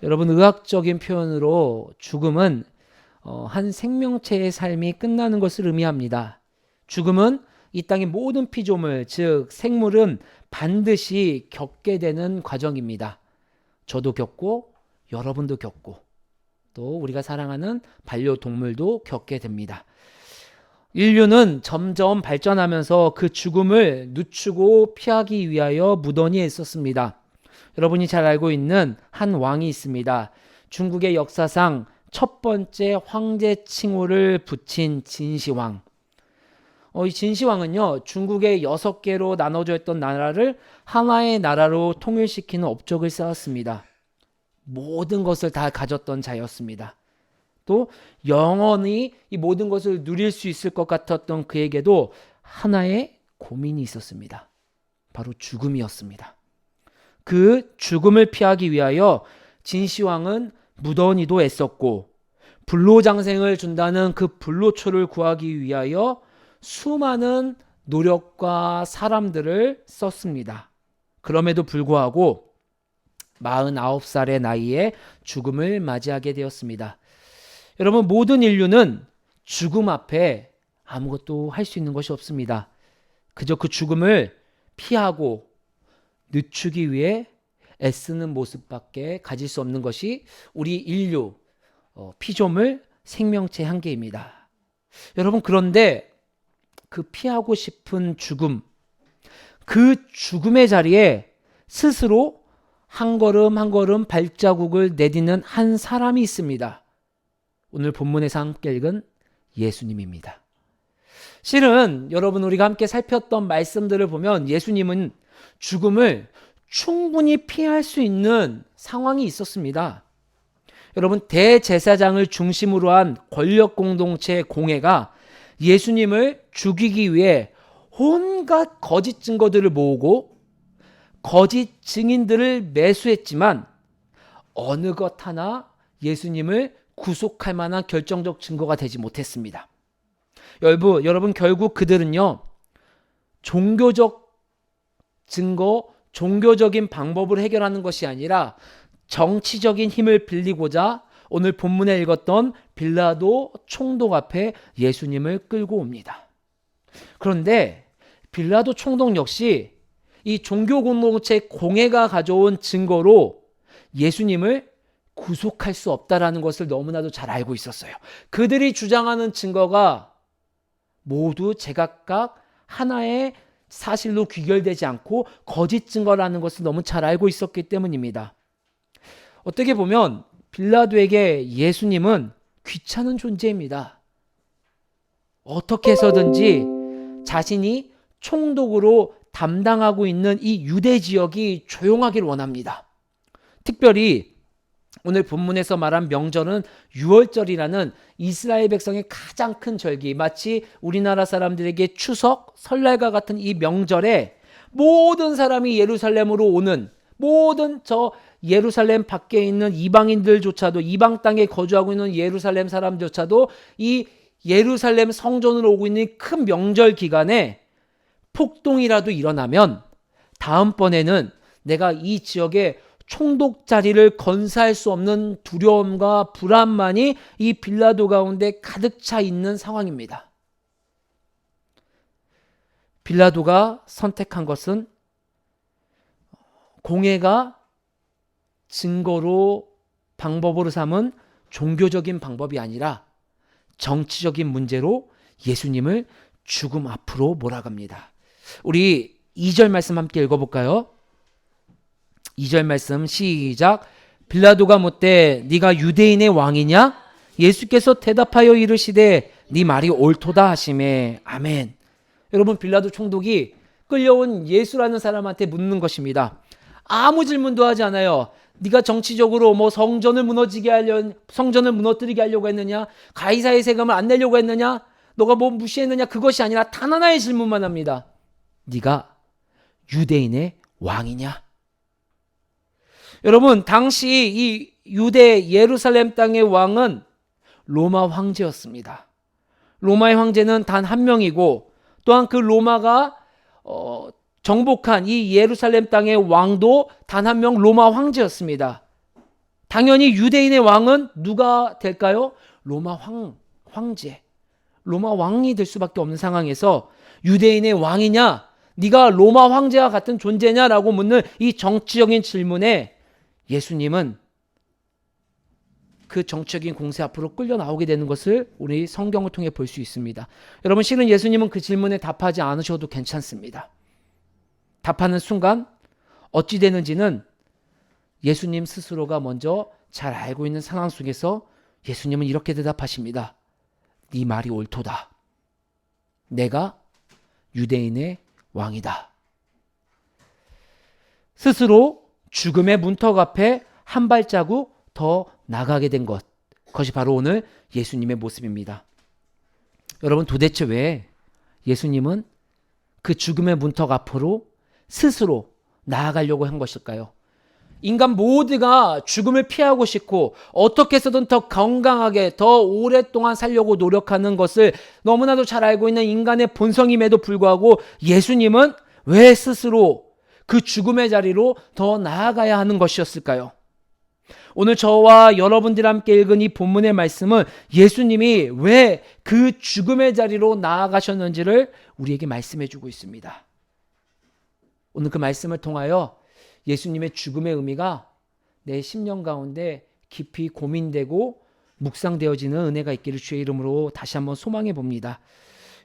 여러분, 의학적인 표현으로 죽음은 한 생명체의 삶이 끝나는 것을 의미합니다. 죽음은 이 땅의 모든 피조물, 즉 생물은 반드시 겪게 되는 과정입니다. 저도 겪고 여러분도 겪고 또 우리가 사랑하는 반려동물도 겪게 됩니다. 인류는 점점 발전하면서 그 죽음을 늦추고 피하기 위하여 무던히 애썼습니다. 여러분이 잘 알고 있는 한 왕이 있습니다. 중국의 역사상 첫 번째 황제 칭호를 붙인 진시황. 이 진시황은요, 중국의 6개로 나눠져 있던 나라를 하나의 나라로 통일시키는 업적을 쌓았습니다. 모든 것을 다 가졌던 자였습니다. 또 영원히 이 모든 것을 누릴 수 있을 것 같았던 그에게도 하나의 고민이 있었습니다. 바로 죽음이었습니다. 그 죽음을 피하기 위하여 진시황은 무던히도 애썼고, 불로장생을 준다는 그 불로초를 구하기 위하여 수많은 노력과 사람들을 썼습니다. 그럼에도 불구하고 49살의 나이에 죽음을 맞이하게 되었습니다. 여러분, 모든 인류는 죽음 앞에 아무것도 할 수 있는 것이 없습니다. 그저 그 죽음을 피하고 늦추기 위해 애쓰는 모습밖에 가질 수 없는 것이 우리 인류 피조물 생명체 한계입니다. 여러분, 그런데 그 피하고 싶은 죽음, 그 죽음의 자리에 스스로 한 걸음 한 걸음 발자국을 내딛는 한 사람이 있습니다. 오늘 본문에서 함께 읽은 예수님입니다. 실은 여러분, 우리가 함께 살폈던 말씀들을 보면 예수님은 죽음을 충분히 피할 수 있는 상황이 있었습니다. 여러분, 대제사장을 중심으로 한 권력 공동체 공회가 예수님을 죽이기 위해 온갖 거짓 증거들을 모으고 거짓 증인들을 매수했지만 어느 것 하나 예수님을 구속할 만한 결정적 증거가 되지 못했습니다. 여러분, 결국 그들은요, 종교적 증거, 종교적인 방법으로 해결하는 것이 아니라 정치적인 힘을 빌리고자 오늘 본문에 읽었던 빌라도 총독 앞에 예수님을 끌고 옵니다. 그런데 빌라도 총독 역시 이 종교 공동체 공회가 가져온 증거로 예수님을 구속할 수 없다라는 것을 너무나도 잘 알고 있었어요. 그들이 주장하는 증거가 모두 제각각 하나의 사실로 귀결되지 않고 거짓 증거라는 것을 너무 잘 알고 있었기 때문입니다. 어떻게 보면 빌라도에게 예수님은 귀찮은 존재입니다. 어떻게 해서든지 자신이 총독으로 담당하고 있는 이 유대 지역이 조용하길 원합니다. 특별히 오늘 본문에서 말한 명절은 유월절이라는 이스라엘 백성의 가장 큰 절기, 마치 우리나라 사람들에게 추석, 설날과 같은 이 명절에 모든 사람이 예루살렘으로 오는, 모든 저 예루살렘 밖에 있는 이방인들조차도, 이방 땅에 거주하고 있는 예루살렘 사람조차도 이 예루살렘 성전으로 오고 있는 큰 명절 기간에 폭동이라도 일어나면 다음번에는 내가 이 지역에 총독 자리를 건사할 수 없는 두려움과 불안만이 이 빌라도 가운데 가득 차 있는 상황입니다. 빌라도가 선택한 것은 공회가 증거로 방법으로 삼은 종교적인 방법이 아니라 정치적인 문제로 예수님을 죽음 앞으로 몰아갑니다. 우리 2절 말씀 함께 읽어볼까요? 2절 말씀 시작. 빌라도가 묻되 네가 유대인의 왕이냐? 예수께서 대답하여 이르시되 네 말이 옳도다 하시매. 아멘. 여러분, 빌라도 총독이 끌려온 예수라는 사람한테 묻는 것입니다. 아무 질문도 하지 않아요. 네가 정치적으로 성전을 무너뜨리게 하려고 했느냐? 가이사의 세금을 안 내려고 했느냐? 너가 무시했느냐? 그것이 아니라 단 하나의 질문만 합니다. 네가 유대인의 왕이냐? 여러분, 당시 이 유대 예루살렘 땅의 왕은 로마 황제였습니다. 로마의 황제는 단 한 명이고, 또한 그 로마가 정복한 이 예루살렘 땅의 왕도 단 한 명 로마 황제였습니다. 당연히 유대인의 왕은 누가 될까요? 로마 황제, 로마 왕이 될 수밖에 없는 상황에서 유대인의 왕이냐, 네가 로마 황제와 같은 존재냐라고 묻는 이 정치적인 질문에 예수님은 그 정치적인 공세 앞으로 끌려 나오게 되는 것을 우리 성경을 통해 볼 수 있습니다. 여러분, 실은 예수님은 그 질문에 답하지 않으셔도 괜찮습니다. 답하는 순간 어찌 되는지는 예수님 스스로가 먼저 잘 알고 있는 상황 속에서 예수님은 이렇게 대답하십니다. 네 말이 옳도다. 내가 유대인의 왕이다. 스스로 죽음의 문턱 앞에 한 발자국 더 나가게 된 것, 그것이 바로 오늘 예수님의 모습입니다. 여러분, 도대체 왜 예수님은 그 죽음의 문턱 앞으로 스스로 나아가려고 한 것일까요? 인간 모두가 죽음을 피하고 싶고 어떻게 해서든 더 건강하게 더 오랫동안 살려고 노력하는 것을 너무나도 잘 알고 있는 인간의 본성임에도 불구하고 예수님은 왜 스스로 그 죽음의 자리로 더 나아가야 하는 것이었을까요? 오늘 저와 여러분들이 함께 읽은 이 본문의 말씀은 예수님이 왜 그 죽음의 자리로 나아가셨는지를 우리에게 말씀해 주고 있습니다. 오늘 그 말씀을 통하여 예수님의 죽음의 의미가 내 심령 가운데 깊이 고민되고 묵상되어지는 은혜가 있기를 주의 이름으로 다시 한번 소망해 봅니다.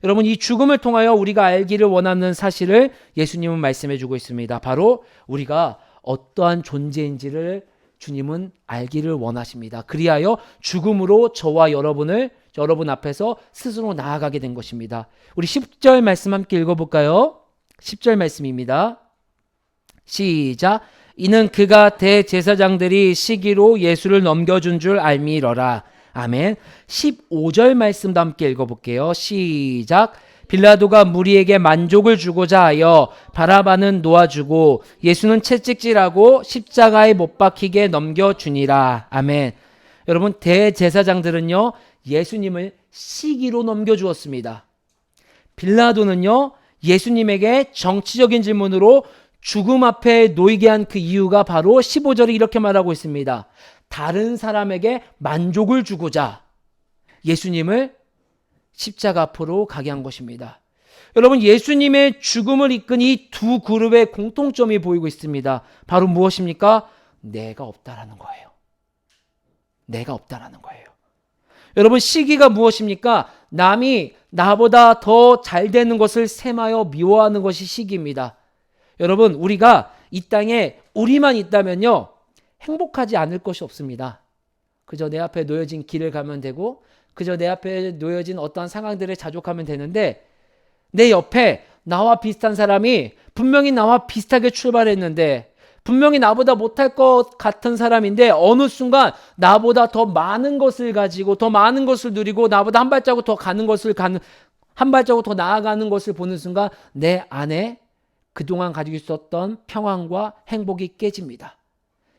여러분, 이 죽음을 통하여 우리가 알기를 원하는 사실을 예수님은 말씀해 주고 있습니다. 바로 우리가 어떠한 존재인지를 주님은 알기를 원하십니다. 그리하여 죽음으로 저와 여러분 앞에서 스스로 나아가게 된 것입니다. 우리 10절 말씀 함께 읽어볼까요? 10절 말씀입니다. 시작. 이는 그가 대제사장들이 시기로 예수를 넘겨준 줄 알미러라. 아멘. 15절 말씀도 함께 읽어볼게요. 시작. 빌라도가 무리에게 만족을 주고자 하여 바라바는 놓아주고 예수는 채찍질하고 십자가에 못 박히게 넘겨주니라. 아멘. 여러분, 대제사장들은요 예수님을 시기로 넘겨주었습니다. 빌라도는요 예수님에게 정치적인 질문으로 죽음 앞에 놓이게 한 그 이유가 바로 15절에 이렇게 말하고 있습니다. 다른 사람에게 만족을 주고자 예수님을 십자가 앞으로 가게 한 것입니다. 여러분, 예수님의 죽음을 이끈 이 두 그룹의 공통점이 보이고 있습니다. 바로 무엇입니까? 내가 없다라는 거예요. 내가 없다라는 거예요. 여러분, 시기가 무엇입니까? 남이 나보다 더 잘 되는 것을 셈하여 미워하는 것이 시기입니다. 여러분, 우리가 이 땅에 우리만 있다면요 행복하지 않을 것이 없습니다. 그저 내 앞에 놓여진 길을 가면 되고 그저 내 앞에 놓여진 어떠한 상황들을 자족하면 되는데 내 옆에 나와 비슷한 사람이 분명히 나와 비슷하게 출발했는데 분명히 나보다 못할 것 같은 사람인데 어느 순간 나보다 더 많은 것을 가지고 더 많은 것을 누리고 나보다 한 발자국 더 한 발자국 더 나아가는 것을 보는 순간 내 안에 그동안 가지고 있었던 평안과 행복이 깨집니다.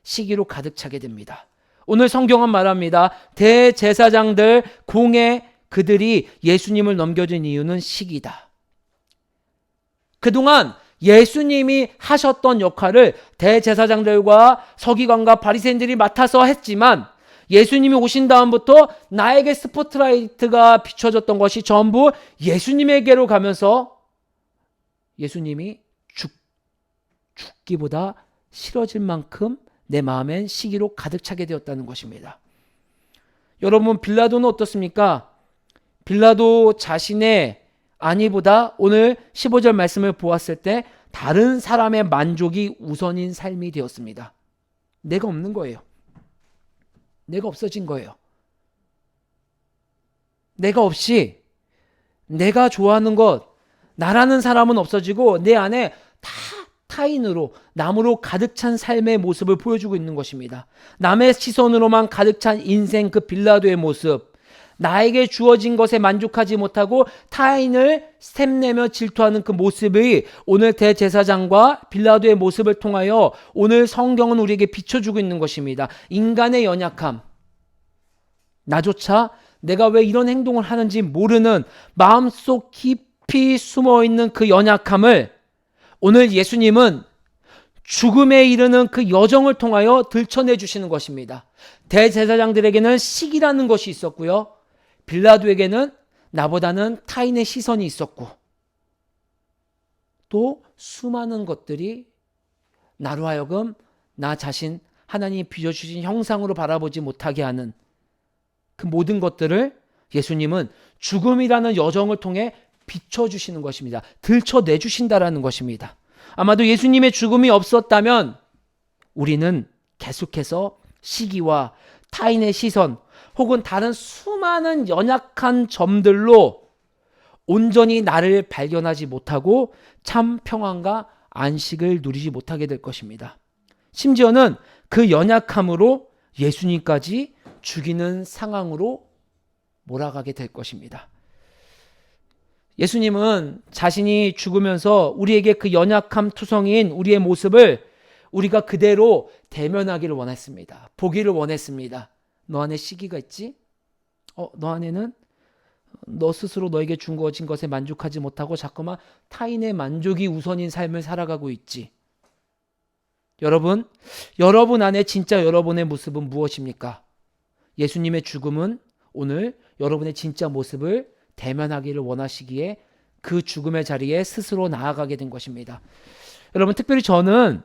시기로 가득 차게 됩니다. 오늘 성경은 말합니다. 대제사장들 공회 그들이 예수님을 넘겨준 이유는 시기다. 그동안 예수님이 하셨던 역할을 대제사장들과 서기관과 바리새인들이 맡아서 했지만 예수님이 오신 다음부터 나에게 스포트라이트가 비춰졌던 것이 전부 예수님에게로 가면서 예수님이 죽기보다 싫어질 만큼 내 마음엔 시기로 가득 차게 되었다는 것입니다. 여러분, 빌라도는 어떻습니까? 빌라도 자신의 안위보다 오늘 15절 말씀을 보았을 때 다른 사람의 만족이 우선인 삶이 되었습니다. 내가 없는 거예요. 내가 없어진 거예요. 내가 없이 내가 좋아하는 것, 나라는 사람은 없어지고 내 안에 타인으로, 남으로 가득 찬 삶의 모습을 보여주고 있는 것입니다. 남의 시선으로만 가득 찬 인생, 그 빌라도의 모습, 나에게 주어진 것에 만족하지 못하고 타인을 샘내며 질투하는 그 모습이 오늘 대제사장과 빌라도의 모습을 통하여 오늘 성경은 우리에게 비춰주고 있는 것입니다. 인간의 연약함, 나조차 내가 왜 이런 행동을 하는지 모르는 마음속 깊이 숨어있는 그 연약함을 오늘 예수님은 죽음에 이르는 그 여정을 통하여 들춰내 주시는 것입니다. 대제사장들에게는 시기라는 것이 있었고요. 빌라도에게는 나보다는 타인의 시선이 있었고, 또 수많은 것들이 나로 하여금 나 자신 하나님이 빚어주신 형상으로 바라보지 못하게 하는 그 모든 것들을 예수님은 죽음이라는 여정을 통해 비춰주시는 것입니다. 들춰내주신다라는 것입니다. 아마도 예수님의 죽음이 없었다면 우리는 계속해서 시기와 타인의 시선 혹은 다른 수많은 연약한 점들로 온전히 나를 발견하지 못하고 참 평안과 안식을 누리지 못하게 될 것입니다. 심지어는 그 연약함으로 예수님까지 죽이는 상황으로 몰아가게 될 것입니다. 예수님은 자신이 죽으면서 우리에게 그 연약함 투성이인 우리의 모습을 우리가 그대로 대면하기를 원했습니다. 보기를 원했습니다. 너 안에 시기가 있지? 너 안에는 너 스스로 너에게 주어진 것에 만족하지 못하고 자꾸만 타인의 만족이 우선인 삶을 살아가고 있지. 여러분 안에 진짜 여러분의 모습은 무엇입니까? 예수님의 죽음은 오늘 여러분의 진짜 모습을 대면하기를 원하시기에 그 죽음의 자리에 스스로 나아가게 된 것입니다. 여러분, 특별히 저는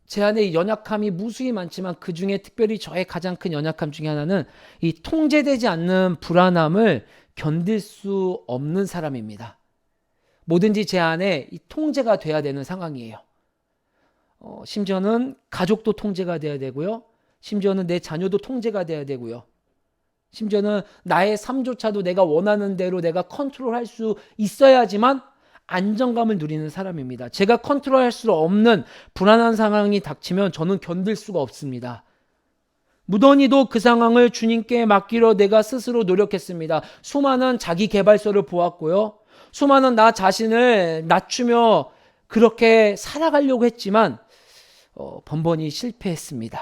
제 안에 연약함이 무수히 많지만 그 중에 특별히 저의 가장 큰 연약함 중에 하나는 이 통제되지 않는 불안함을 견딜 수 없는 사람입니다. 뭐든지 제 안에 이 통제가 돼야 되는 상황이에요. 심지어는 가족도 통제가 돼야 되고요. 심지어는 내 자녀도 통제가 돼야 되고요. 심지어는 나의 삶조차도 내가 원하는 대로 내가 컨트롤할 수 있어야지만 안정감을 누리는 사람입니다. 제가 컨트롤할 수 없는 불안한 상황이 닥치면 저는 견딜 수가 없습니다. 무던히도 그 상황을 주님께 맡기려 내가 스스로 노력했습니다. 수많은 자기 개발서를 보았고요. 수많은 나 자신을 낮추며 그렇게 살아가려고 했지만 번번이 실패했습니다.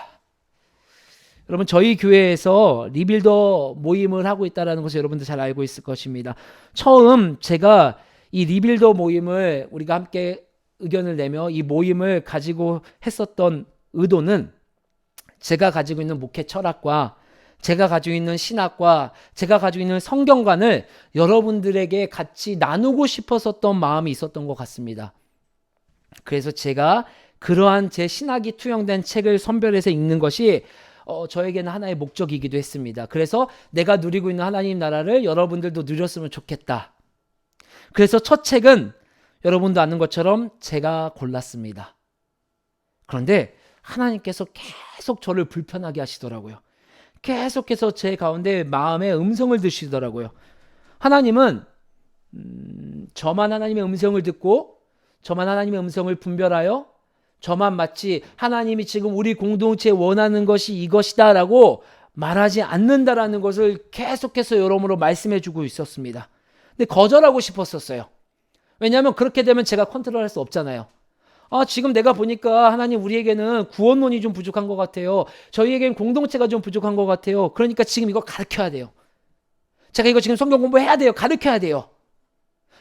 여러분, 저희 교회에서 리빌더 모임을 하고 있다는 것을 여러분들 잘 알고 있을 것입니다. 처음 제가 이 리빌더 모임을 우리가 함께 의견을 내며 이 모임을 가지고 했었던 의도는 제가 가지고 있는 목회 철학과 제가 가지고 있는 신학과 제가 가지고 있는 성경관을 여러분들에게 같이 나누고 싶었었던 마음이 있었던 것 같습니다. 그래서 제가 그러한 제 신학이 투영된 책을 선별해서 읽는 것이 저에게는 하나의 목적이기도 했습니다. 그래서 내가 누리고 있는 하나님 나라를 여러분들도 누렸으면 좋겠다. 그래서 첫 책은 여러분도 아는 것처럼 제가 골랐습니다. 그런데 하나님께서 계속 저를 불편하게 하시더라고요. 계속해서 제 가운데 마음에 음성을 드시더라고요. 하나님은 저만 하나님의 음성을 듣고 저만 하나님의 음성을 분별하여 저만 마치 하나님이 지금 우리 공동체에 원하는 것이 이것이다 라고 말하지 않는다라는 것을 계속해서 여러모로 말씀해 주고 있었습니다. 근데 거절하고 싶었었어요. 왜냐하면 그렇게 되면 제가 컨트롤할 수 없잖아요. 지금 내가 보니까 하나님 우리에게는 구원론이 좀 부족한 것 같아요. 저희에게는 공동체가 좀 부족한 것 같아요. 그러니까 지금 이거 가르쳐야 돼요. 제가 이거 지금 성경 공부해야 돼요. 가르쳐야 돼요.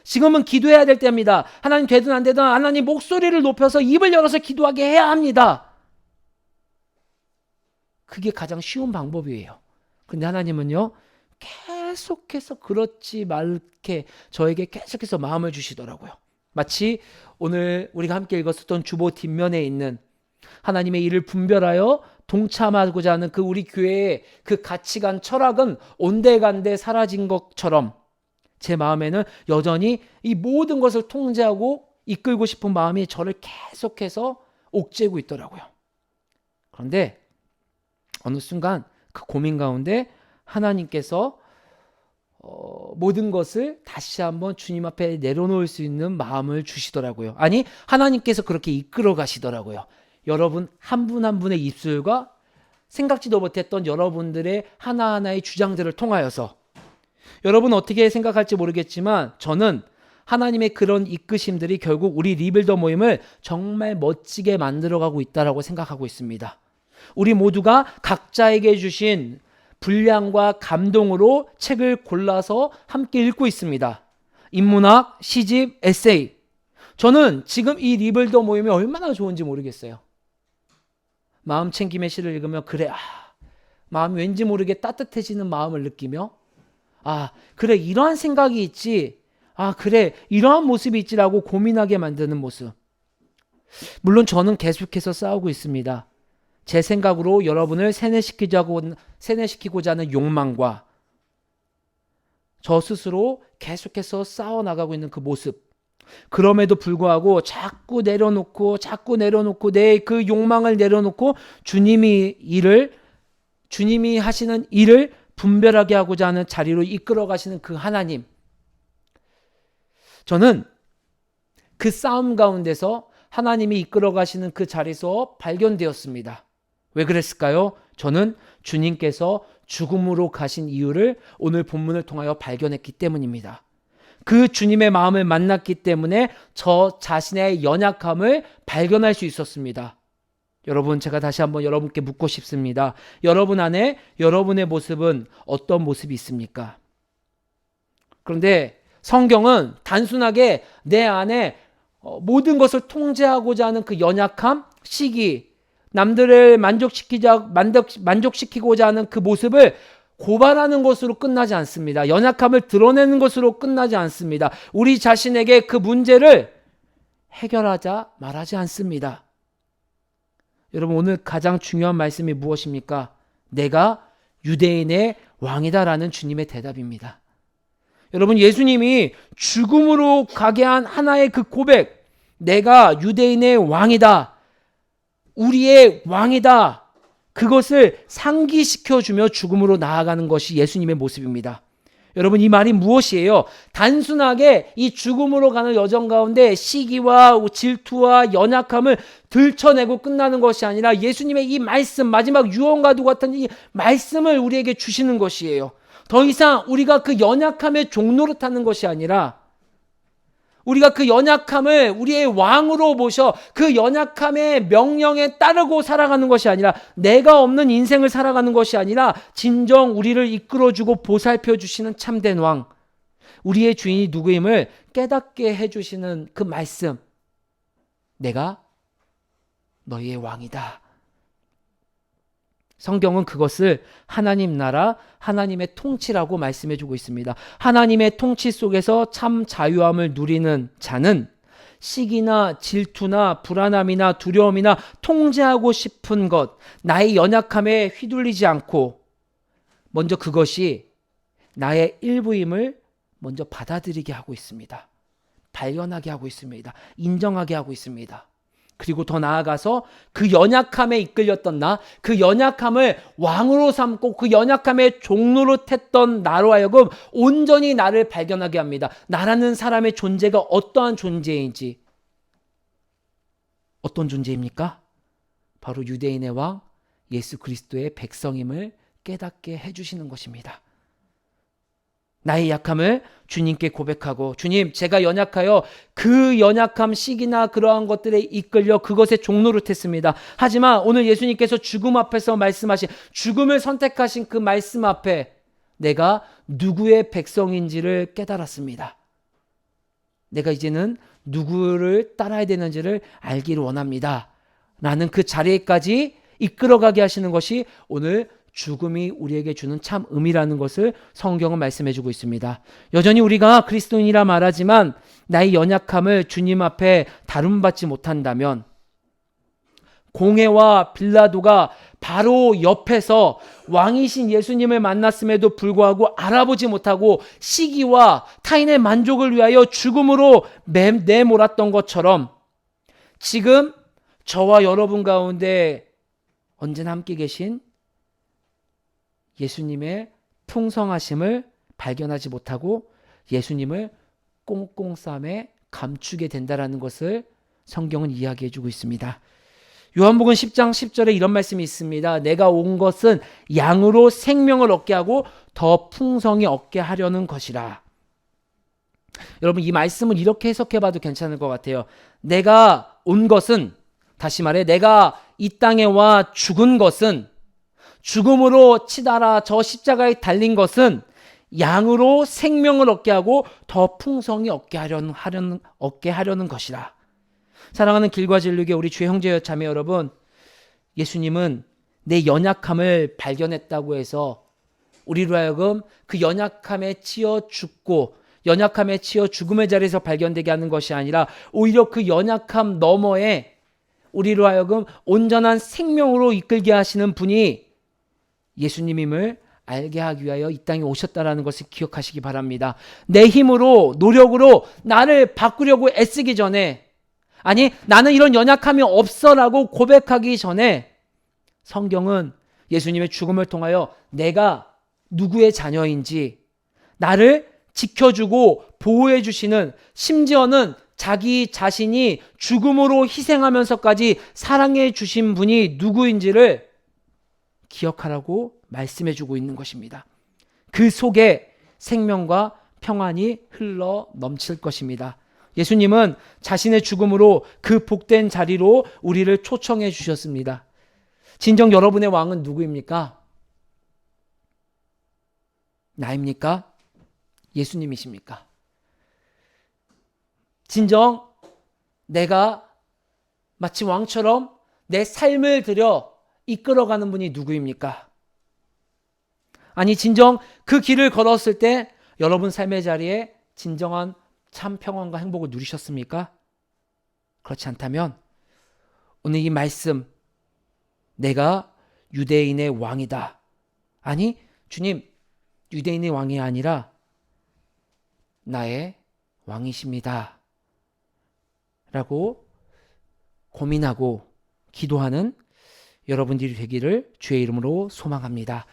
지금은 기도해야 될 때입니다. 하나님 되든 안 되든 하나님 목소리를 높여서 입을 열어서 기도하게 해야 합니다. 그게 가장 쉬운 방법이에요. 근데 하나님은요, 계속해서 그렇지 말게 저에게 계속해서 마음을 주시더라고요. 마치 오늘 우리가 함께 읽었었던 주보 뒷면에 있는 하나님의 일을 분별하여 동참하고자 하는 그 우리 교회의 그 가치관 철학은 온데간데 사라진 것처럼 제 마음에는 여전히 이 모든 것을 통제하고 이끌고 싶은 마음이 저를 계속해서 옥죄고 있더라고요. 그런데 어느 순간 그 고민 가운데 하나님께서 모든 것을 다시 한번 주님 앞에 내려놓을 수 있는 마음을 주시더라고요. 아니, 하나님께서 그렇게 이끌어 가시더라고요. 여러분 한 분 한 분의 입술과 생각지도 못했던 여러분들의 하나하나의 주장들을 통하여서 여러분 어떻게 생각할지 모르겠지만 저는 하나님의 그런 이끄심들이 결국 우리 리빌더 모임을 정말 멋지게 만들어가고 있다고 생각하고 있습니다. 우리 모두가 각자에게 주신 분량과 감동으로 책을 골라서 함께 읽고 있습니다. 인문학, 시집, 에세이. 저는 지금 이 리블더 모임이 얼마나 좋은지 모르겠어요. 마음 챙김의 시를 읽으면 그래, 마음이 왠지 모르게 따뜻해지는 마음을 느끼며 그래, 이러한 생각이 있지, 그래, 이러한 모습이 있지라고 고민하게 만드는 모습. 물론 저는 계속해서 싸우고 있습니다. 제 생각으로 여러분을 세뇌시키고자 하는 욕망과 저 스스로 계속해서 싸워나가고 있는 그 모습. 그럼에도 불구하고 자꾸 내려놓고 내 그 욕망을 내려놓고 주님이 하시는 일을 분별하게 하고자 하는 자리로 이끌어 가시는 그 하나님. 저는 그 싸움 가운데서 하나님이 이끌어 가시는 그 자리에서 발견되었습니다. 왜 그랬을까요? 저는 주님께서 죽음으로 가신 이유를 오늘 본문을 통하여 발견했기 때문입니다. 그 주님의 마음을 만났기 때문에 저 자신의 연약함을 발견할 수 있었습니다. 여러분, 제가 다시 한번 여러분께 묻고 싶습니다. 여러분 안에 여러분의 모습은 어떤 모습이 있습니까? 그런데 성경은 단순하게 내 안에 모든 것을 통제하고자 하는 그 연약함, 시기, 남들을 만족시키고자 하는 그 모습을 고발하는 것으로 끝나지 않습니다. 연약함을 드러내는 것으로 끝나지 않습니다. 우리 자신에게 그 문제를 해결하자 말하지 않습니다. 여러분, 오늘 가장 중요한 말씀이 무엇입니까? 내가 유대인의 왕이다라는 주님의 대답입니다. 여러분, 예수님이 죽음으로 가게 한 하나의 그 고백, 내가 유대인의 왕이다, 우리의 왕이다, 그것을 상기시켜주며 죽음으로 나아가는 것이 예수님의 모습입니다. 여러분, 이 말이 무엇이에요? 단순하게 이 죽음으로 가는 여정 가운데 시기와 질투와 연약함을 들춰내고 끝나는 것이 아니라 예수님의 이 말씀, 마지막 유언과도 같은 이 말씀을 우리에게 주시는 것이에요. 더 이상 우리가 그 연약함의 종노릇하는 것이 아니라 우리가 그 연약함을 우리의 왕으로 모셔 그 연약함의 명령에 따르고 살아가는 것이 아니라, 내가 없는 인생을 살아가는 것이 아니라 진정 우리를 이끌어주고 보살펴주시는 참된 왕, 우리의 주인이 누구임을 깨닫게 해주시는 그 말씀, 내가 너희의 왕이다. 성경은 그것을 하나님 나라, 하나님의 통치라고 말씀해주고 있습니다. 하나님의 통치 속에서 참 자유함을 누리는 자는 시기나 질투나 불안함이나 두려움이나 통제하고 싶은 것, 나의 연약함에 휘둘리지 않고 먼저 그것이 나의 일부임을 먼저 받아들이게 하고 있습니다. 발견하게 하고 있습니다. 인정하게 하고 있습니다. 그리고 더 나아가서 그 연약함에 이끌렸던 나, 그 연약함을 왕으로 삼고 그 연약함의 종노릇했던 나로 하여금 온전히 나를 발견하게 합니다. 나라는 사람의 존재가 어떠한 존재인지. 어떤 존재입니까? 바로 유대인의 왕 예수 그리스도의 백성임을 깨닫게 해주시는 것입니다. 나의 약함을 주님께 고백하고, 주님, 제가 연약하여 그 연약함, 시기나 그러한 것들에 이끌려 그것에 종노릇했습니다. 하지만 오늘 예수님께서 죽음 앞에서 말씀하신, 죽음을 선택하신 그 말씀 앞에 내가 누구의 백성인지를 깨달았습니다. 내가 이제는 누구를 따라야 되는지를 알기를 원합니다. 라는 그 자리에까지 이끌어가게 하시는 것이 오늘 죽음이 우리에게 주는 참 의미라는 것을 성경은 말씀해주고 있습니다. 여전히 우리가 그리스도인이라 말하지만 나의 연약함을 주님 앞에 다룸받지 못한다면, 공회와 빌라도가 바로 옆에서 왕이신 예수님을 만났음에도 불구하고 알아보지 못하고 시기와 타인의 만족을 위하여 죽음으로 내몰았던 것처럼, 지금 저와 여러분 가운데 언제나 함께 계신 예수님의 풍성하심을 발견하지 못하고 예수님을 꽁꽁싸매 감추게 된다라는 것을 성경은 이야기해 주고 있습니다. 요한복음 10장 10절에 이런 말씀이 있습니다. 내가 온 것은 양으로 생명을 얻게 하고 더 풍성히 얻게 하려는 것이라. 여러분, 이 말씀을 이렇게 해석해 봐도 괜찮을 것 같아요. 내가 온 것은, 다시 말해 내가 이 땅에 와 죽은 것은, 죽음으로 치달아 저 십자가에 달린 것은 양으로 생명을 얻게 하고 더 풍성히 얻게 하려는 것이라. 사랑하는 길과 진리의 우리 주 형제 자매 여러분, 예수님은 내 연약함을 발견했다고 해서 우리로 하여금 그 연약함에 치여 죽고 연약함에 치여 죽음의 자리에서 발견되게 하는 것이 아니라 오히려 그 연약함 너머에 우리로 하여금 온전한 생명으로 이끌게 하시는 분이 예수님임을 알게 하기 위하여 이 땅에 오셨다라는 것을 기억하시기 바랍니다. 내 힘으로 노력으로 나를 바꾸려고 애쓰기 전에, 아니 나는 이런 연약함이 없어라고 고백하기 전에 성경은 예수님의 죽음을 통하여 내가 누구의 자녀인지 나를 지켜주고 보호해 주시는, 심지어는 자기 자신이 죽음으로 희생하면서까지 사랑해 주신 분이 누구인지를 기억하라고 말씀해 주고 있는 것입니다. 그 속에 생명과 평안이 흘러 넘칠 것입니다. 예수님은 자신의 죽음으로 그 복된 자리로 우리를 초청해 주셨습니다. 진정 여러분의 왕은 누구입니까? 나입니까? 예수님이십니까? 진정 내가 마치 왕처럼 내 삶을 들여 이끌어가는 분이 누구입니까? 아니 진정 그 길을 걸었을 때 여러분 삶의 자리에 진정한 참 평안과 행복을 누리셨습니까? 그렇지 않다면 오늘 이 말씀, 내가 유대인의 왕이다. 아니 주님, 유대인의 왕이 아니라 나의 왕이십니다. 라고 고민하고 기도하는 여러분들이 되기를 주의 이름으로 소망합니다.